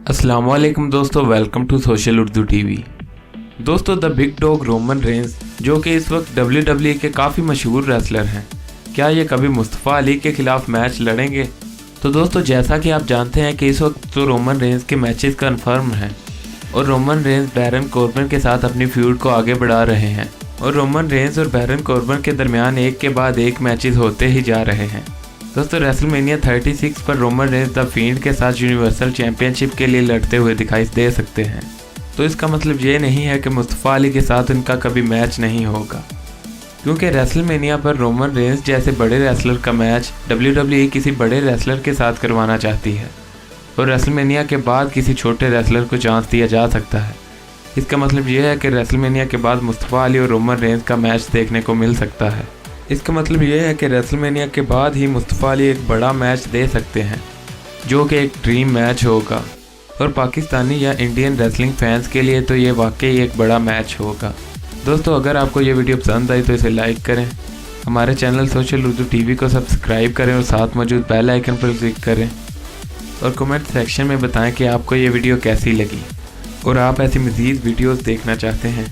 अस्सलामुअलैकुम दोस्तों, welcome to social Urdu TV. दोस्तों, the big dog Roman Reigns जो कि इस वक्त WWE के काफ़ी मशहूर रेसलर हैं, क्या ये कभी मुस्तफ़ा अली के खिलाफ मैच लड़ेंगे? तो दोस्तों, जैसा कि आप जानते हैं कि इस वक्त तो रोमन रेंस के मैचेस कन्फर्म हैं और रोमन रेंस बैरन कॉर्बन के साथ अपनी फ्यूड को आगे बढ़ा रहे हैं और रोमन रेंस और बैरन कॉर्बन के दरमियान एक के बाद एक मैचेस होते ही जा रहे हैं। दोस्तों, रेसलमेनिया 36 पर रोमन रेंस द फील्ड के साथ यूनिवर्सल चैंपियनशिप के लिए लड़ते हुए दिखाई दे सकते हैं। तो इसका मतलब ये नहीं है कि मुस्तफ़ा अली के साथ उनका कभी मैच नहीं होगा, क्योंकि रेसलमेनिया पर रोमन रेंस जैसे बड़े रेसलर का मैच WWE किसी बड़े रेसलर के साथ करवाना चाहती है और रेसलमेनिया के बाद किसी छोटे रेसलर को चांस दिया जा सकता है। इसका मतलब यह है कि रेसलमेनिया के बाद मुस्तफ़ा अली और रोमन रेंस का मैच देखने को मिल सकता है। इसका मतलब यह है कि रेसलमेनिया के बाद ही मुस्तफ़ा अली एक बड़ा मैच दे सकते हैं, जो कि एक ड्रीम मैच होगा और पाकिस्तानी या इंडियन रेसलिंग फैंस के लिए तो ये वाकई एक बड़ा मैच होगा। दोस्तों, अगर आपको ये वीडियो पसंद आई तो इसे लाइक करें, हमारे चैनल सोशल उर्दू टीवी को सब्सक्राइब करें और साथ मौजूद बेल आइकन पर क्लिक करें और कमेंट सेक्शन में बताएं कि आपको ये वीडियो कैसी लगी और आप ऐसी मज़ीद वीडियोस देखना चाहते हैं।